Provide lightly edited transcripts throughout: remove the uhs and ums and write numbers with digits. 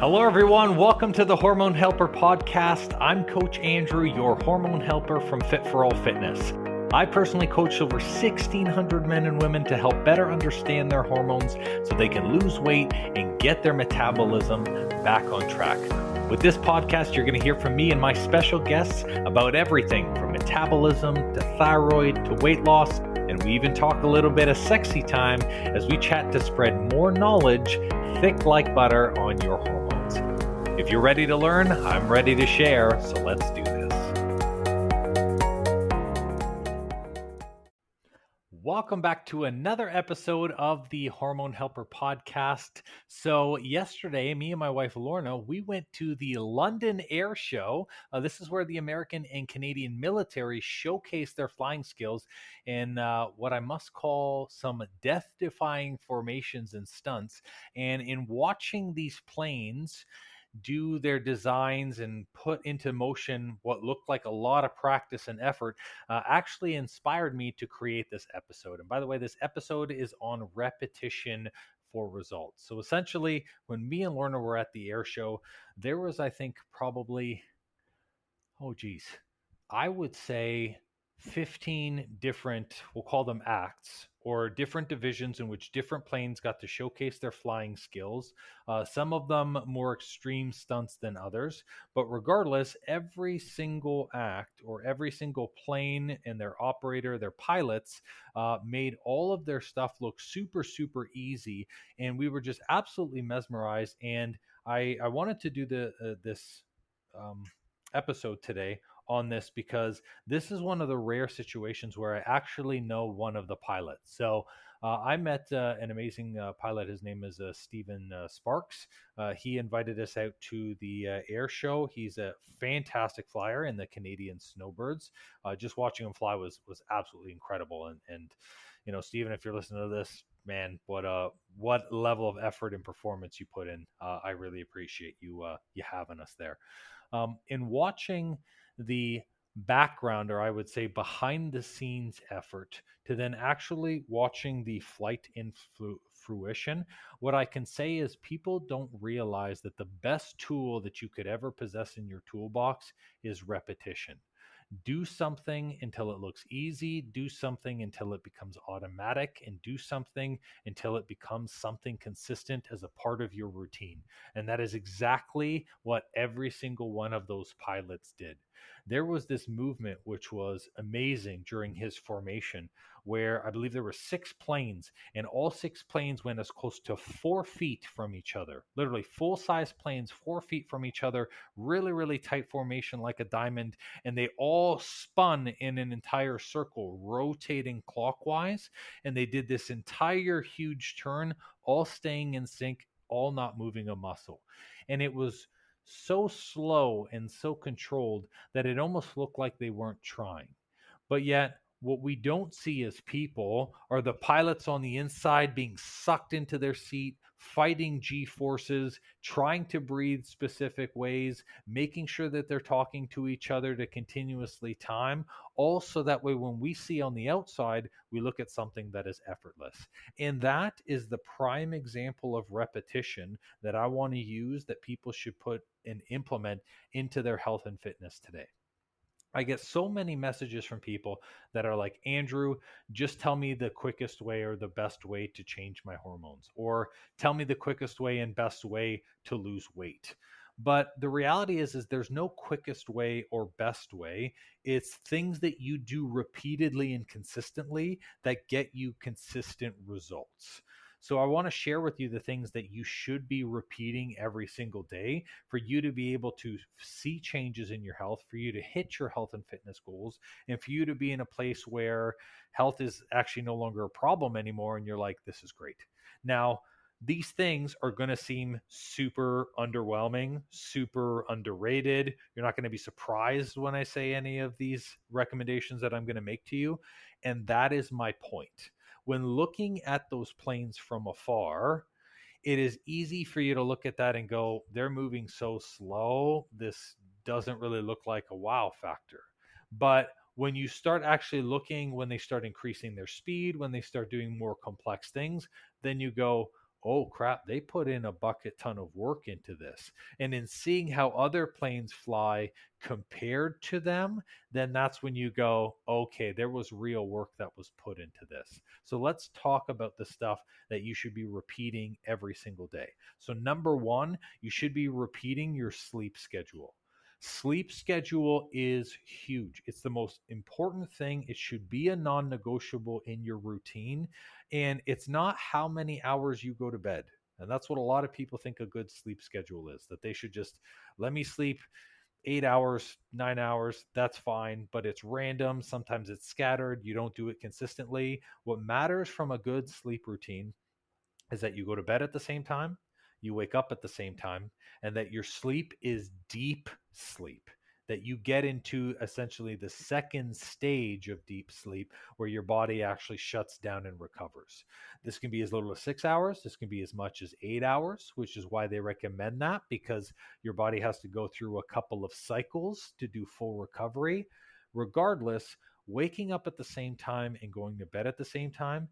Hello, everyone. Welcome to the Hormone Helper Podcast. I'm Coach Andrew, your hormone helper from Fit for All Fitness. I personally coach over 1,600 men and women to help better understand their hormones so they can lose weight and get their metabolism back on track. With this podcast, you're going to hear from me and my special guests about everything from metabolism to thyroid to weight loss. And we even talk a little bit of sexy time as we chat to spread more knowledge thick like butter on your hormones. If you're ready to learn, I'm ready to share, so let's do this. Welcome back to another episode of the Hormone Helper Podcast. So yesterday, me and my wife Lorna, we went to the London Air Show. This is where the American and Canadian military showcase their flying skills in what I must call some death-defying formations and stunts. And in watching these planes do their designs and put into motion what looked like a lot of practice and effort actually inspired me to create this episode. And by the way, this episode is on repetition for results. So essentially, when me and Lorna were at the air show, there was, I think, probably, I would say 15 different, we'll call them acts, or different divisions in which different planes got to showcase their flying skills. Some of them more extreme stunts than others. But regardless, every single act or every single plane and their operator, their pilots, made all of their stuff look super, super easy. And we were just absolutely mesmerized. And I wanted to do this episode today on this because this is one of the rare situations where I actually know one of the pilots. So I met an amazing pilot. His name is Stephen Sparks. He invited us out to the air show. He's a fantastic flyer in the Canadian Snowbirds. Just watching him fly was absolutely incredible. And you know, Stephen, if you're listening to this, man, what level of effort and performance you put in. I really appreciate you having us there. In watching the background, or I would say behind the scenes effort, to then actually watching the flight in fruition, what I can say is people don't realize that the best tool that you could ever possess in your toolbox is repetition. Do something until it looks easy, do something until it becomes automatic, and do something until it becomes something consistent as a part of your routine. And that is exactly what every single one of those pilots did. There was this movement which was amazing during his formation, where I believe there were 6 planes, and all 6 planes went as close to 4 feet from each other. Literally full-size planes, 4 feet from each other, really, really tight formation like a diamond, and they all spun in an entire circle, rotating clockwise, and they did this entire huge turn, all staying in sync, all not moving a muscle. And it was so slow and so controlled that it almost looked like they weren't trying. But yet, what we don't see as people are the pilots on the inside being sucked into their seat, fighting G-forces, trying to breathe specific ways, making sure that they're talking to each other to continuously time, all so that way when we see on the outside, we look at something that is effortless. And that is the prime example of repetition that I want to use, that people should put and implement into their health and fitness today. I get so many messages from people that are like, Andrew, just tell me the quickest way or the best way to change my hormones, or tell me the quickest way and best way to lose weight. But the reality is there's no quickest way or best way. It's things that you do repeatedly and consistently that get you consistent results. So I want to share with you the things that you should be repeating every single day for you to be able to see changes in your health, for you to hit your health and fitness goals, and for you to be in a place where health is actually no longer a problem anymore. And you're like, this is great. Now, these things are going to seem super underwhelming, super underrated. You're not going to be surprised when I say any of these recommendations that I'm going to make to you. And that is my point. When looking at those planes from afar, it is easy for you to look at that and go, they're moving so slow. This doesn't really look like a wow factor. But when you start actually looking, when they start increasing their speed, when they start doing more complex things, then you go, oh crap, they put in a bucket ton of work into this. And in seeing how other planes fly compared to them, then that's when you go, okay, there was real work that was put into this. So let's talk about the stuff that you should be repeating every single day. So, number one, you should be repeating your sleep schedule. Sleep schedule is huge. It's the most important thing. It should be a non negotiable in your routine. And it's not how many hours you go to bed. And that's what a lot of people think a good sleep schedule is, that they should just let me sleep 8 hours, 9 hours, that's fine, but it's random. Sometimes it's scattered. You don't do it consistently. What matters from a good sleep routine is that you go to bed at the same time, you wake up at the same time, and that your sleep is deep sleep. That you get into essentially the second stage of deep sleep where your body actually shuts down and recovers. This can be as little as 6 hours. This can be as much as 8 hours, which is why they recommend that, because your body has to go through a couple of cycles to do full recovery. Regardless, waking up at the same time and going to bed at the same time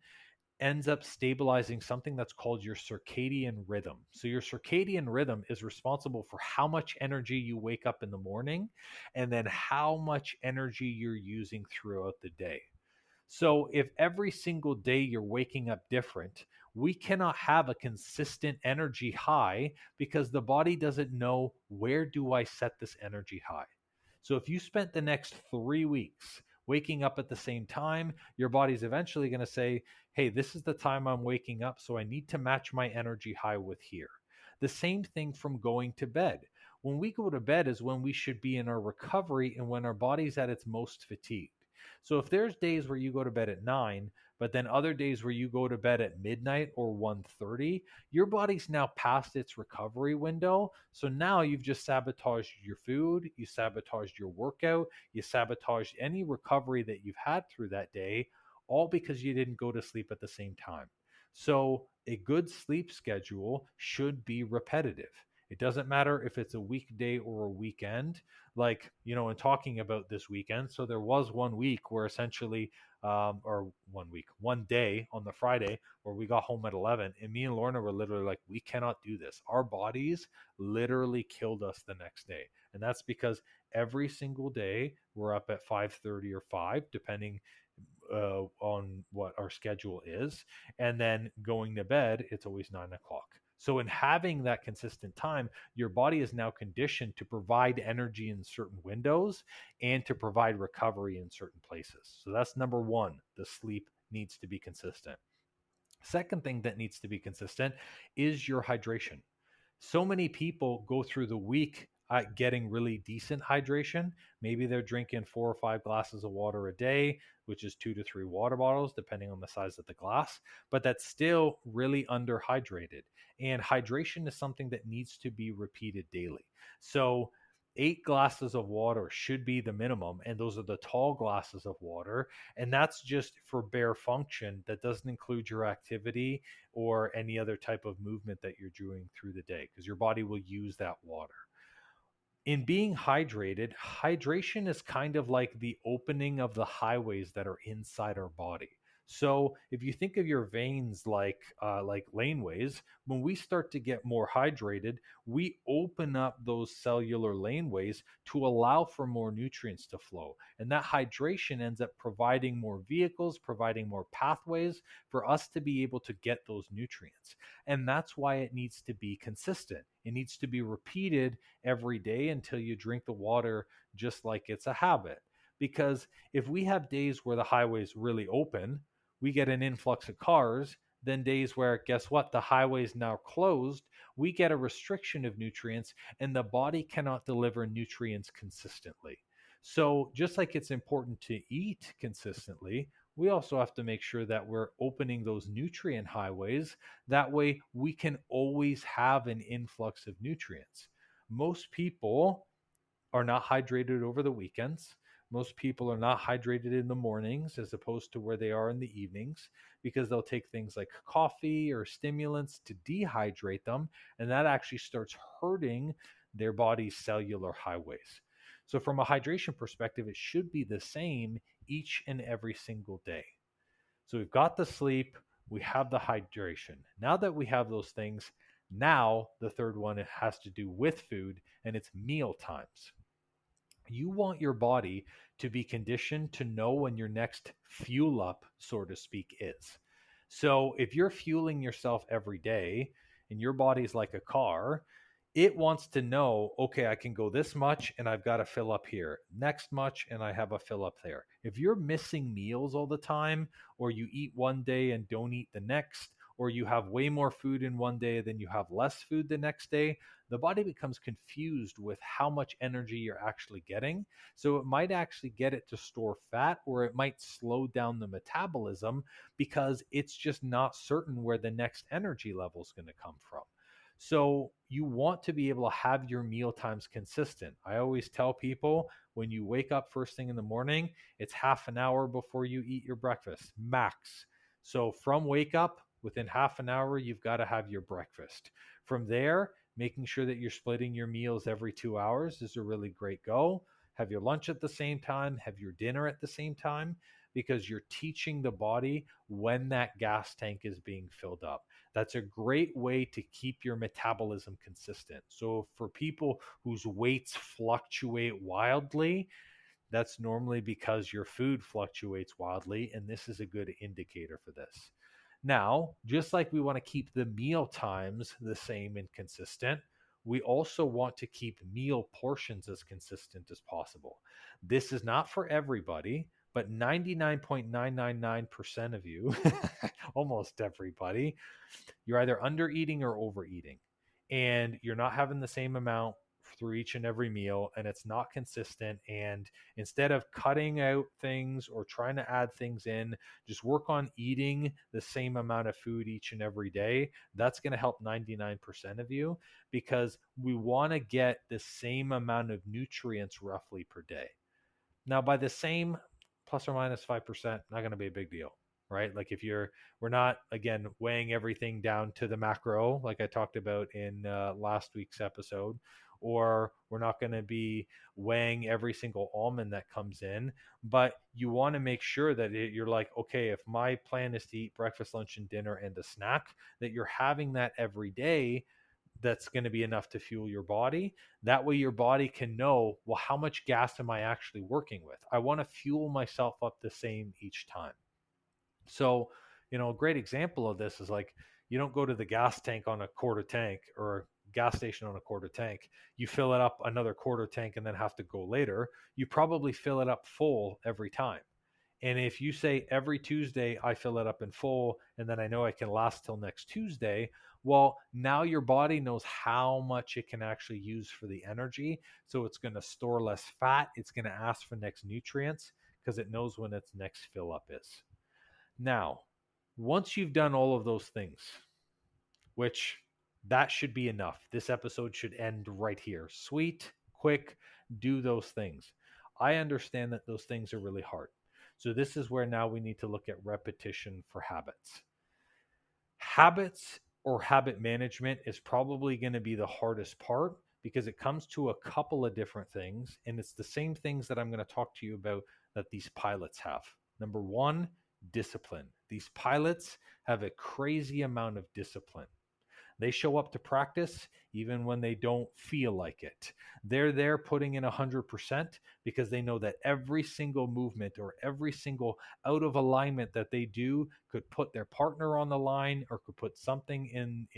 ends up stabilizing something that's called your circadian rhythm. So, your circadian rhythm is responsible for how much energy you wake up in the morning and then how much energy you're using throughout the day. So, if every single day you're waking up different, we cannot have a consistent energy high because the body doesn't know, where do I set this energy high? So, if you spent the next 3 weeks waking up at the same time, your body's eventually going to say, hey, this is the time I'm waking up, so I need to match my energy high with here. The same thing from going to bed. When we go to bed is when we should be in our recovery and when our body's at its most fatigued. So if there's days where you go to bed at 9, but then other days where you go to bed at midnight or 1:30, your body's now past its recovery window. So now you've just sabotaged your food, you sabotaged your workout, you sabotaged any recovery that you've had through that day, all because you didn't go to sleep at the same time. So a good sleep schedule should be repetitive. It doesn't matter if it's a weekday or a weekend. Like, in talking about this weekend, so there was one week where essentially, or one week, one day on the Friday where we got home at 11, and me and Lorna were literally like, we cannot do this. Our bodies literally killed us the next day. And that's because every single day we're up at 5:30 or 5, depending on what our schedule is. And then going to bed, it's always 9 o'clock. So, in having that consistent time, your body is now conditioned to provide energy in certain windows and to provide recovery in certain places. So, that's number one. The sleep needs to be consistent. Second thing that needs to be consistent is your hydration. So many people go through the week getting really decent hydration. Maybe they're drinking 4 or 5 glasses of water a day, which is 2 to 3 water bottles, depending on the size of the glass, but that's still really underhydrated. And hydration is something that needs to be repeated daily. So, 8 glasses of water should be the minimum, and those are the tall glasses of water. And that's just for bare function. That doesn't include your activity or any other type of movement that you're doing through the day, because your body will use that water. In being hydrated, hydration is kind of like the opening of the highways that are inside our body. So if you think of your veins like laneways, when we start to get more hydrated, we open up those cellular laneways to allow for more nutrients to flow. And that hydration ends up providing more vehicles, providing more pathways for us to be able to get those nutrients. And that's why it needs to be consistent. It needs to be repeated every day until you drink the water just like it's a habit. Because if we have days where the highway's really open, we get an influx of cars. Then days where, guess what, the highway's now closed, we get a restriction of nutrients and the body cannot deliver nutrients consistently. So just like it's important to eat consistently, we also have to make sure that we're opening those nutrient highways. That way we can always have an influx of nutrients. Most people are not hydrated over the weekends. Most people are not hydrated in the mornings as opposed to where they are in the evenings, because they'll take things like coffee or stimulants to dehydrate them. And that actually starts hurting their body's cellular highways. So, from a hydration perspective, it should be the same each and every single day. So we've got the sleep, we have the hydration. Now that we have those things, now the third one, it has to do with food, and it's meal times. You want your body to be conditioned to know when your next fuel up, so to speak, is. So if you're fueling yourself every day and your body's like a car, it wants to know, okay, I can go this much and I've got to fill up here, next much, and I have a fill up there. If you're missing meals all the time, or you eat one day and don't eat the next, or you have way more food in one day than you have less food the next day, the body becomes confused with how much energy you're actually getting. So it might actually get it to store fat, or it might slow down the metabolism because it's just not certain where the next energy level is going to come from. So you want to be able to have your meal times consistent. I always tell people, when you wake up first thing in the morning, it's half an hour before you eat your breakfast, max. So from wake up, within half an hour, you've got to have your breakfast. From there, making sure that you're splitting your meals every 2 hours is a really great go. Have your lunch at the same time, have your dinner at the same time, because you're teaching the body when that gas tank is being filled up. That's a great way to keep your metabolism consistent. So for people whose weights fluctuate wildly, that's normally because your food fluctuates wildly, and this is a good indicator for this. Now, just like we want to keep the meal times the same and consistent, we also want to keep meal portions as consistent as possible. This is not for everybody, but 99.999% of you, almost everybody, you're either under eating or overeating, and you're not having the same amount through each and every meal, and it's not consistent. And instead of cutting out things or trying to add things in, just work on eating the same amount of food each and every day. That's going to help 99% of you, because we want to get the same amount of nutrients roughly per day. Now, by the same, plus or minus 5%, not going to be a big deal, right? Like if you're, we're not, again, weighing everything down to the macro, like I talked about in last week's episode, or we're not going to be weighing every single almond that comes in, but you want to make sure that you're like, okay, if my plan is to eat breakfast, lunch, and dinner and a snack, that you're having that every day. That's going to be enough to fuel your body. That way, your body can know, well, how much gas am I actually working with? I want to fuel myself up the same each time. So, a great example of this is like, you don't go to the gas tank on a quarter tank, or gas station on a quarter tank. You fill it up another quarter tank and then have to go later. You probably fill it up full every time. And if you say every Tuesday I fill it up in full and then I know I can last till next Tuesday, well, now your body knows how much it can actually use for the energy. So it's going to store less fat. It's going to ask for next nutrients because it knows when its next fill up is. Now, once you've done all of those things, which that should be enough, this episode should end right here. Sweet, quick, do those things. I understand that those things are really hard. So this is where now we need to look at repetition for habits. Habits or habit management is probably going to be the hardest part, because it comes to a couple of different things, and it's the same things that I'm going to talk to you about that these pilots have. Number one, discipline. These pilots have a crazy amount of discipline. They show up to practice even when they don't feel like it. They're there putting in 100% because they know that every single movement or every single out of alignment that they do could put their partner on the line, or could put something in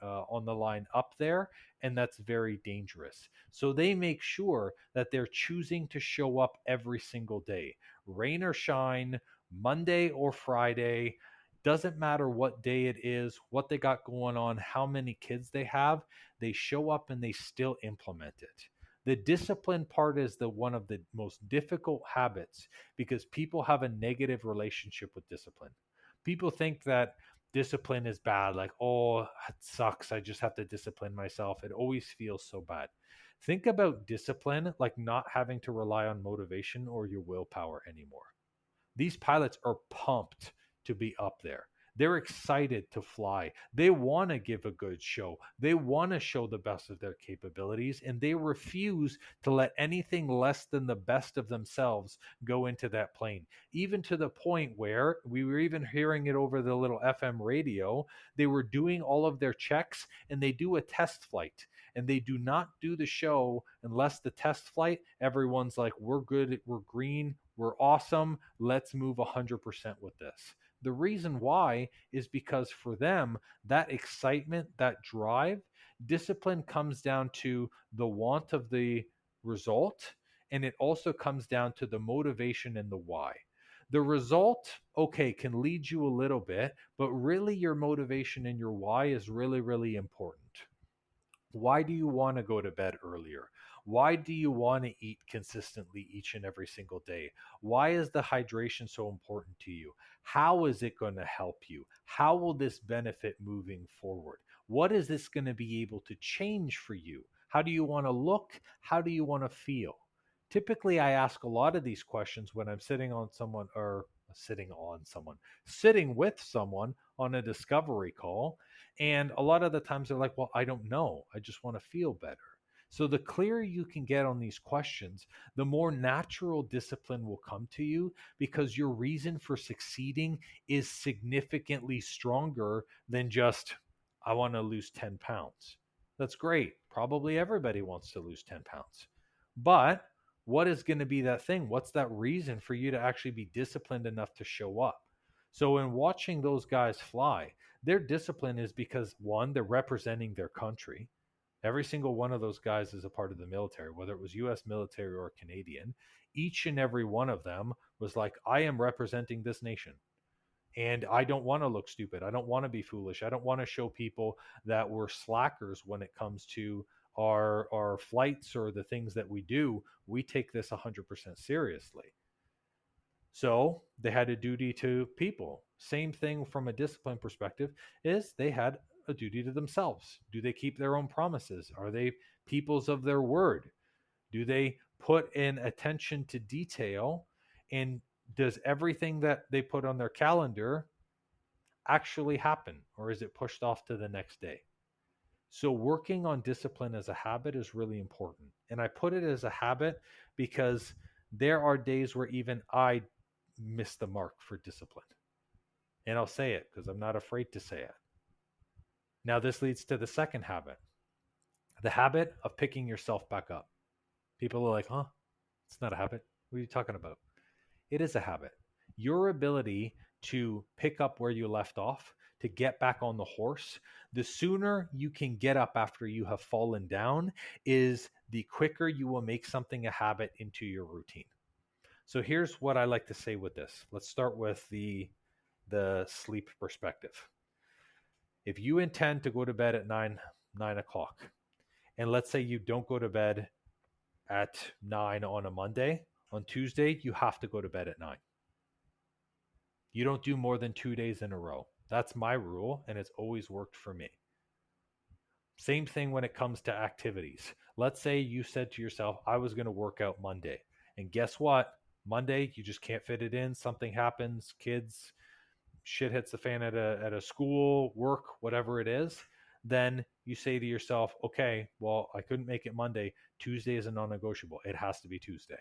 on the line up there, and that's very dangerous. So they make sure that they're choosing to show up every single day, rain or shine, Monday or Friday. Doesn't matter what day it is, what they got going on, how many kids they have, they show up and they still implement it. The discipline part is the one of the most difficult habits, because people have a negative relationship with discipline. People think that discipline is bad, like, oh, it sucks, I just have to discipline myself. It always feels so bad. Think about discipline like not having to rely on motivation or your willpower anymore. These pilots are pumped to be up there. They're excited to fly. They want to give a good show. They want to show the best of their capabilities, and they refuse to let anything less than the best of themselves go into that plane. Even to the point where we were even hearing it over the little FM radio. They were doing all of their checks and they do a test flight, and they do not do the show unless the test flight, everyone's like, we're good, we're green, we're awesome, let's move 100% with this. The reason why is because for them, that excitement, that drive, discipline comes down to the want of the result, and it also comes down to the motivation and the why. The result, okay, can lead you a little bit, but really your motivation and your why is really, really important. Why do you want to go to bed earlier? Why do you want to eat consistently each and every single day? Why is the hydration so important to you? How is it going to help you? How will this benefit moving forward? What is this going to be able to change for you? How do you want to look? How do you want to feel? Typically, I ask a lot of these questions when I'm sitting with someone on a discovery call. And a lot of the times they're like, well, I don't know. I just want to feel better. So the clearer you can get on these questions, the more natural discipline will come to you, because your reason for succeeding is significantly stronger than just, I want to lose 10 pounds. That's great. Probably everybody wants to lose 10 pounds. But what is going to be that thing? What's that reason for you to actually be disciplined enough to show up? So in watching those guys fly, their discipline is because, one, they're representing their country. Every single one of those guys is a part of the military, whether it was US military or Canadian. Each and every one of them was like, I am representing this nation. And I don't want to look stupid. I don't want to be foolish. I don't want to show people that we're slackers when it comes to our flights or the things that we do. We take this 100% seriously. So they had a duty to people. Same thing from a discipline perspective is they had a duty to themselves. Do they keep their own promises? Are they peoples of their word? Do they put in attention to detail? And does everything that they put on their calendar actually happen, or is it pushed off to the next day? So working on discipline as a habit is really important. And I put it as a habit because there are days where even I miss the mark for discipline. And I'll say it because I'm not afraid to say it. Now, this leads to the second habit, the habit of picking yourself back up. People are like, huh? It's not a habit. What are you talking about? It is a habit. Your ability to pick up where you left off, to get back on the horse, the sooner you can get up after you have fallen down, is the quicker you will make something a habit into your routine. So here's what I like to say with this. Let's start with the sleep perspective. If you intend to go to bed at 9 o'clock, and let's say you don't go to bed at 9 on a Monday, on Tuesday, you have to go to bed at 9. You don't do more than 2 days in a row. That's my rule, and it's always worked for me. Same thing when it comes to activities. Let's say you said to yourself, I was going to work out Monday. And guess what? Monday, you just can't fit it in. Something happens, kids, shit hits the fan at a school, work, whatever it is. Then you say to yourself, okay, well, I couldn't make it Monday. Tuesday is a non-negotiable. It has to be Tuesday.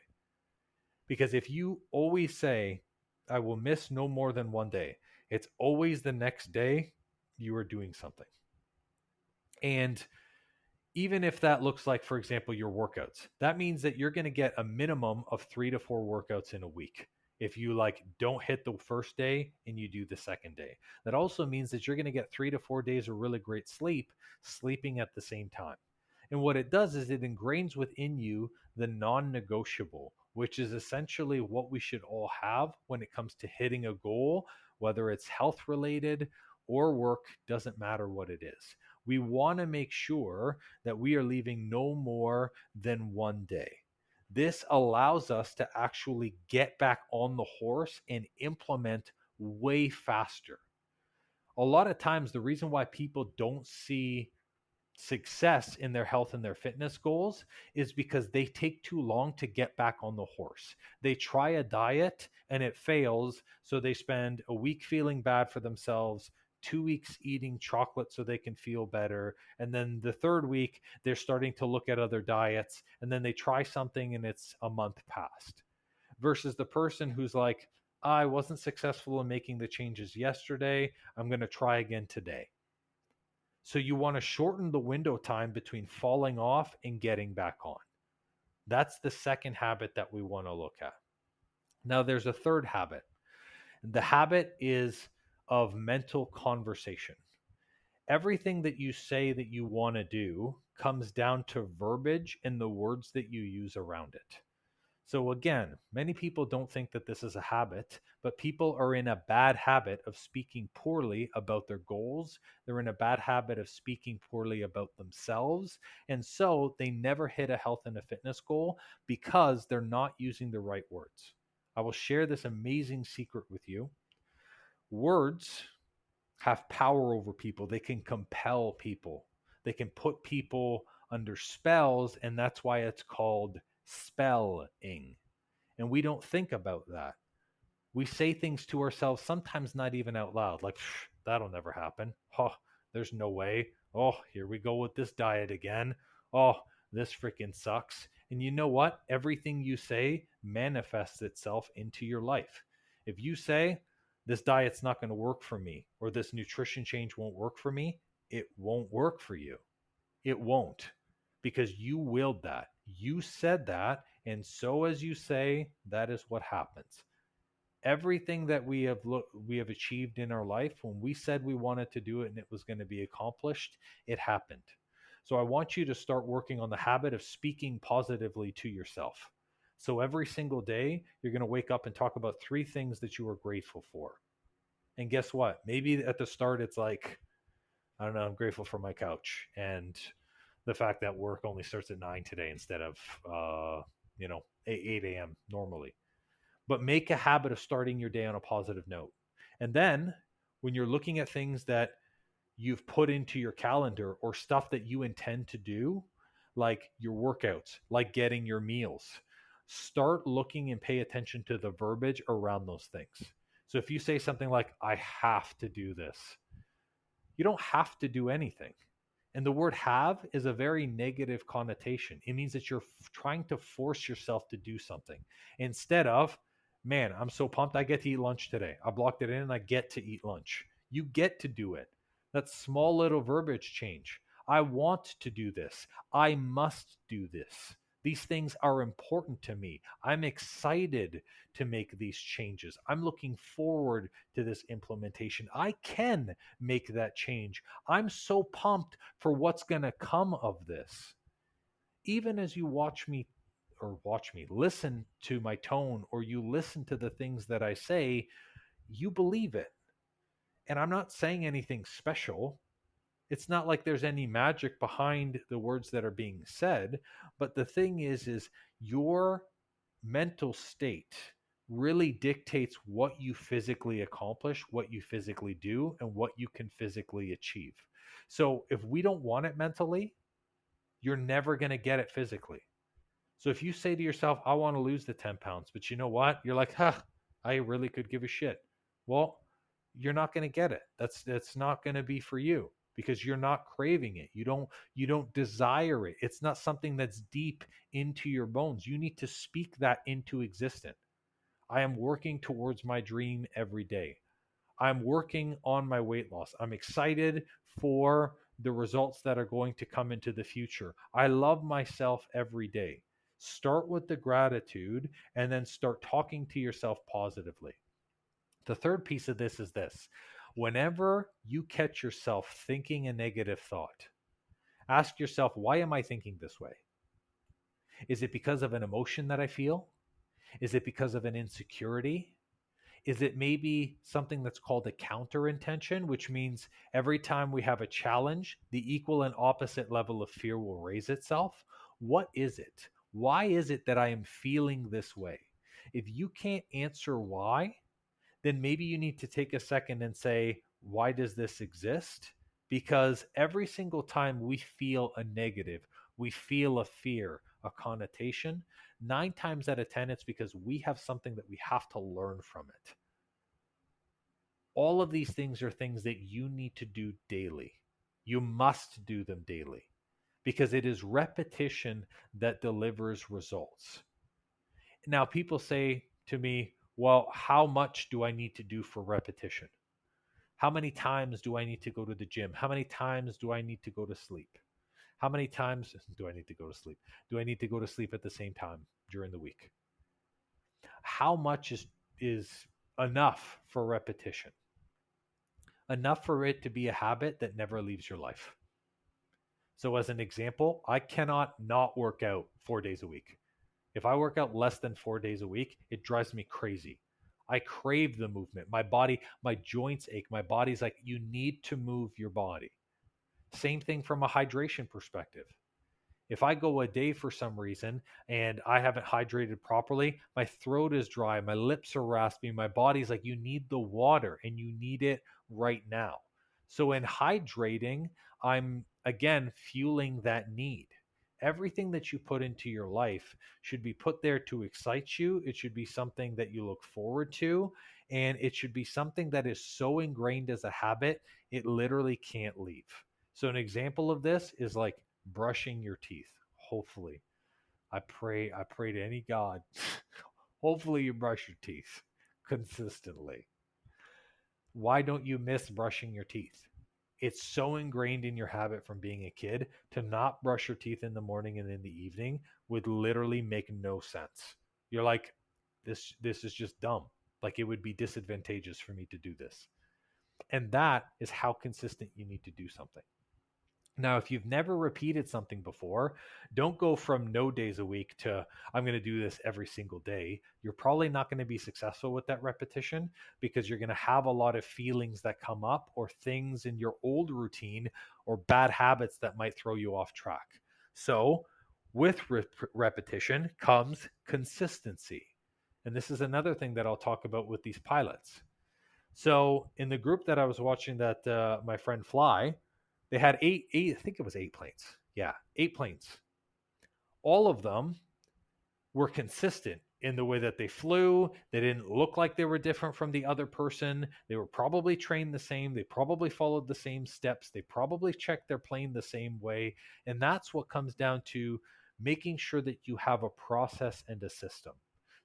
Because if you always say, I will miss no more than one day, it's always the next day you are doing something. And even if that looks like, for example, your workouts, that means that you're going to get a minimum of 3 to 4 workouts in a week. If you don't hit the first day and you do the second day, that also means that you're going to get 3 to 4 days of really great sleep, sleeping at the same time. And what it does is it ingrains within you the non-negotiable, which is essentially what we should all have when it comes to hitting a goal, whether it's health related or work, doesn't matter what it is. We want to make sure that we are leaving no more than one day. This allows us to actually get back on the horse and implement way faster. A lot of times, the reason why people don't see success in their health and their fitness goals is because they take too long to get back on the horse. They try a diet and it fails, so they spend a week feeling bad for themselves, 2 weeks eating chocolate so they can feel better, and then the third week they're starting to look at other diets, and then they try something and it's a month past. Versus the person who's like, I wasn't successful in making the changes yesterday, I'm going to try again today. So you want to shorten the window time between falling off and getting back on. That's the second habit that we want to look at. Now, there's a third habit. The habit is of mental conversation. Everything that you say that you want to do comes down to verbiage and the words that you use around it. So again, many people don't think that this is a habit, but people are in a bad habit of speaking poorly about their goals. They're in a bad habit of speaking poorly about themselves. And so they never hit a health and a fitness goal because they're not using the right words. I will share this amazing secret with you. Words have power over people. They can compel people. They can put people under spells, and that's why it's called spelling. And we don't think about that. We say things to ourselves, sometimes not even out loud, like, that'll never happen. Oh, there's no way. Oh, here we go with this diet again. Oh, this freaking sucks. And you know what? Everything you say manifests itself into your life. If you say, this diet's not going to work for me, or this nutrition change won't work for me, it won't work for you. It won't, because you willed that. You said that, and so as you say, that is what happens. Everything that we have achieved in our life, when we said we wanted to do it and it was going to be accomplished, it happened. So I want you to start working on the habit of speaking positively to yourself. So every single day, you're going to wake up and talk about 3 things that you are grateful for. And guess what? Maybe at the start, it's like, I don't know, I'm grateful for my couch and the fact that work only starts at 9 today instead of, 8 a.m. normally. But make a habit of starting your day on a positive note. And then when you're looking at things that you've put into your calendar or stuff that you intend to do, like your workouts, like getting your meals, start looking and pay attention to the verbiage around those things. So if you say something like, I have to do this, you don't have to do anything. And the word have is a very negative connotation. It means that you're trying to force yourself to do something instead of, man, I'm so pumped I get to eat lunch today. I blocked it in and I get to eat lunch. You get to do it. That small little verbiage change. I want to do this. I must do this. These things are important to me. I'm excited to make these changes. I'm looking forward to this implementation. I can make that change. I'm so pumped for what's going to come of this. Even as you listen to my tone, or you listen to the things that I say, you believe it. And I'm not saying anything special. It's not like there's any magic behind the words that are being said, but the thing is your mental state really dictates what you physically accomplish, what you physically do, and what you can physically achieve. So if we don't want it mentally, you're never going to get it physically. So if you say to yourself, I want to lose the 10 pounds, but you know what? You're like, I really could give a shit. Well, you're not going to get it. That's not going to be for you because you're not craving it. You don't desire it. It's not something that's deep into your bones. You need to speak that into existence. I am working towards my dream every day. I'm working on my weight loss. I'm excited for the results that are going to come into the future. I love myself every day. Start with the gratitude and then start talking to yourself positively. The third piece of this is this. Whenever you catch yourself thinking a negative thought, ask yourself, why am I thinking this way? Is it because of an emotion that I feel? Is it because of an insecurity? Is it maybe something that's called a counter intention, which means every time we have a challenge, the equal and opposite level of fear will raise itself? What is it? Why is it that I am feeling this way? If you can't answer why, then maybe you need to take a second and say, why does this exist? because every single time we feel a negative, we feel a fear, a connotation, 9 times out of 10, it's because we have something that we have to learn from it. All of these things are things that you need to do daily. You must do them daily because it is repetition that delivers results. Now, people say to me, well, how much do I need to do for repetition? How many times do I need to go to the gym? How many times do I need to go to sleep? How many times do I need to go to sleep? Do I need to go to sleep at the same time during the week? How much is enough for repetition? Enough for it to be a habit that never leaves your life. So as an example, I cannot not work out 4 days a week. If I work out less than 4 days a week, it drives me crazy. I crave the movement. My body, my joints ache. My body's like, you need to move your body. Same thing from a hydration perspective. If I go a day for some reason and I haven't hydrated properly, my throat is dry, my lips are raspy, my body's like, you need the water and you need it right now. So in hydrating, I'm again fueling that need. Everything that you put into your life should be put there to excite you. It should be something that you look forward to. And it should be something that is so ingrained as a habit, it literally can't leave. So an example of this is like brushing your teeth. Hopefully, I pray to any God. Hopefully you brush your teeth consistently. Why don't you miss brushing your teeth? It's so ingrained in your habit from being a kid to not brush your teeth in the morning and in the evening would literally make no sense. You're like, this is just dumb. Like it would be disadvantageous for me to do this. And that is how consistent you need to do something. Now, if you've never repeated something before, don't go from no days a week to I'm going to do this every single day. You're probably not going to be successful with that repetition because you're going to have a lot of feelings that come up or things in your old routine or bad habits that might throw you off track. So, with repetition comes consistency. And this is another thing that I'll talk about with these pilots. So, in the group that I was watching that my friend fly, they had eight, I think it was 8 planes. Yeah, 8 planes. All of them were consistent in the way that they flew. They didn't look like they were different from the other person. They were probably trained the same. They probably followed the same steps. They probably checked their plane the same way. And that's what comes down to making sure that you have a process and a system.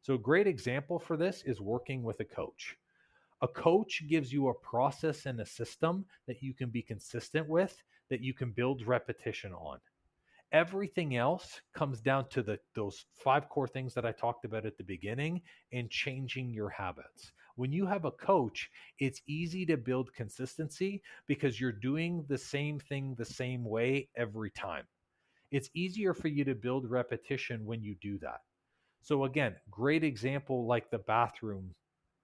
So, a great example for this is working with a coach. A coach gives you a process and a system that you can be consistent with, that you can build repetition on. Everything else comes down to those 5 core things that I talked about at the beginning and changing your habits. When you have a coach, it's easy to build consistency because you're doing the same thing the same way every time. It's easier for you to build repetition when you do that. So again, great example like the bathroom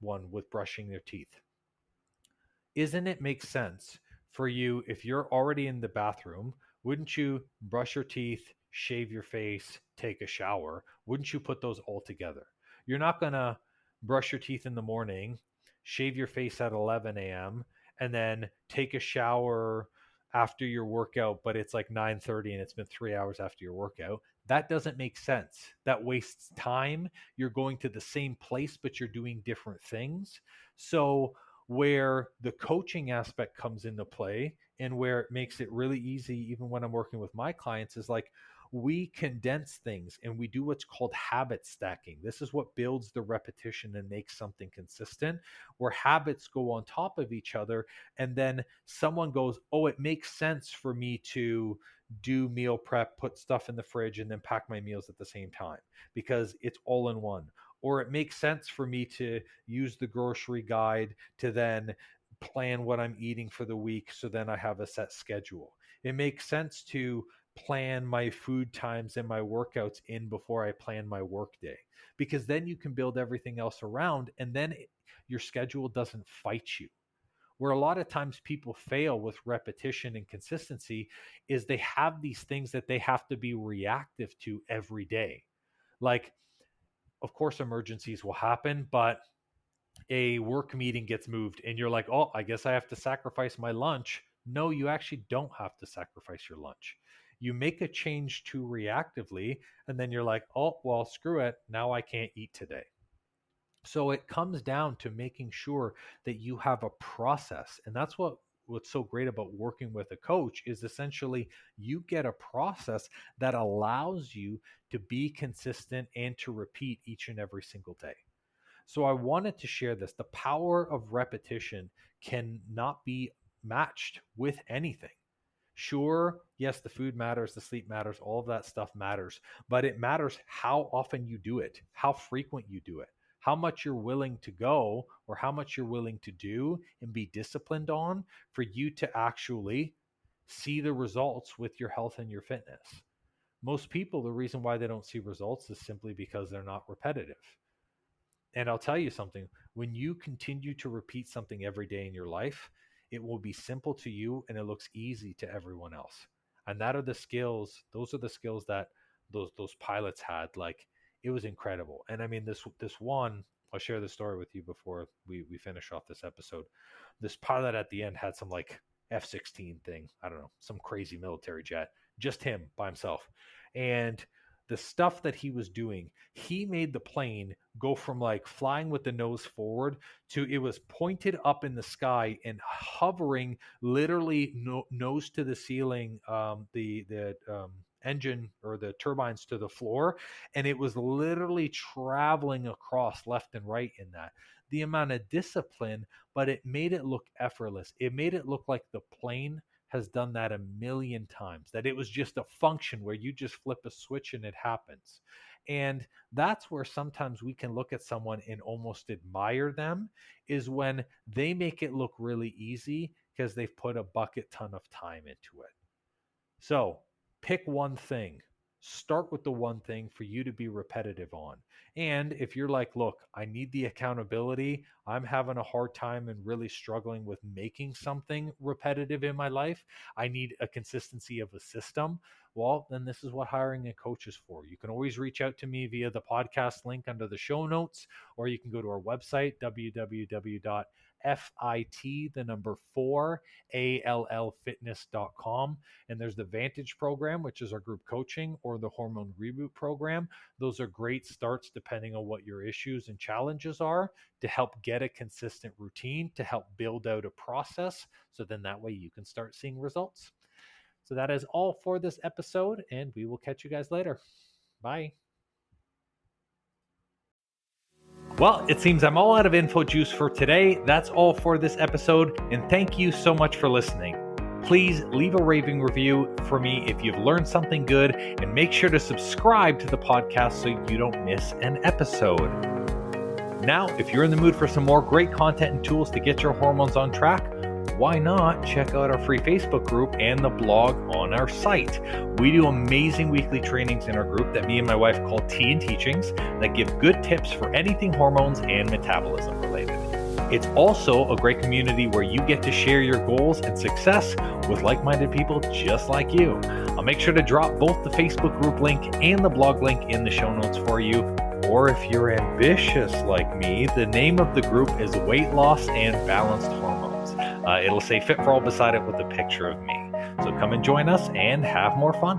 one with brushing their teeth. Isn't it make sense for you if you're already in the bathroom, wouldn't you brush your teeth, shave your face, take a shower? Wouldn't you put those all together? You're not going to brush your teeth in the morning, shave your face at 11 a.m., and then take a shower after your workout, but it's like 9:30 and it's been 3 hours after your workout. That doesn't make sense. That wastes time. You're going to the same place, but you're doing different things. So, where the coaching aspect comes into play and where it makes it really easy, even when I'm working with my clients, is like we condense things and we do what's called habit stacking. This is what builds the repetition and makes something consistent, where habits go on top of each other. And then someone goes, oh, it makes sense for me to do meal prep, put stuff in the fridge, and then pack my meals at the same time because it's all in one. Or it makes sense for me to use the grocery guide to then plan what I'm eating for the week so then I have a set schedule. It makes sense to plan my food times and my workouts in before I plan my work day because then you can build everything else around and then your schedule doesn't fight you. Where a lot of times people fail with repetition and consistency is they have these things that they have to be reactive to every day. Like, of course, emergencies will happen, but a work meeting gets moved and you're like, oh, I guess I have to sacrifice my lunch No, you actually don't have to sacrifice your lunch. You make a change too reactively, and then you're like, oh, well, screw it. Now I can't eat today. So it comes down to making sure that you have a process. And that's what's so great about working with a coach is essentially you get a process that allows you to be consistent and to repeat each and every single day. So I wanted to share this. The power of repetition cannot be matched with anything. Sure, yes, the food matters, the sleep matters, all of that stuff matters, but it matters how often you do it, how frequent you do it, how much you're willing to go or how much you're willing to do and be disciplined on for you to actually see the results with your health and your fitness. Most people, the reason why they don't see results is simply because they're not repetitive. And I'll tell you something, when you continue to repeat something every day in your life, it will be simple to you and it looks easy to everyone else. And that are the skills, those are the skills that those pilots had. Like it was incredible. And I mean this one, I'll share the story with you before we finish off this episode. This pilot at the end had some like F-16 thing, I don't know, some crazy military jet, just him by himself. And the stuff that he was doing, he made the plane go from like flying with the nose forward to it was pointed up in the sky and hovering literally nose to the ceiling, the engine or the turbines to the floor, and it was literally traveling across left and right in that. The amount of discipline, but it made it look effortless. It made it look like the plane has done that a million times, that it was just a function where you just flip a switch and it happens. And that's where sometimes we can look at someone and almost admire them, is when they make it look really easy because they've put a bucket ton of time into it. So pick one thing. Start with the one thing for you to be repetitive on. And if you're like, look, I need the accountability, I'm having a hard time and really struggling with making something repetitive in my life, I need a consistency of a system. Well, then this is what hiring a coach is for. You can always reach out to me via the podcast link under the show notes, or you can go to our website, www.fit, the number 4, allfitness.com. And there's the Vantage program, which is our group coaching, or the Hormone Reboot program. Those are great starts depending on what your issues and challenges are to help get a consistent routine, to help build out a process. So then that way you can start seeing results. So that is all for this episode, and we will catch you guys later. Bye. Well, it seems I'm all out of info juice for today. That's all for this episode, and thank you so much for listening. Please leave a raving review for me if you've learned something good, and make sure to subscribe to the podcast so you don't miss an episode. Now, if you're in the mood for some more great content and tools to get your hormones on track, why not check out our free Facebook group and the blog on our site? We do amazing weekly trainings in our group that me and my wife call Tea and Teachings that give good tips for anything hormones and metabolism related. It's also a great community where you get to share your goals and success with like-minded people just like you. I'll make sure to drop both the Facebook group link and the blog link in the show notes for you. Or if you're ambitious like me, the name of the group is Weight Loss and Balanced Hormones. It'll say Fit for All beside it with a picture of me. So come and join us and have more fun.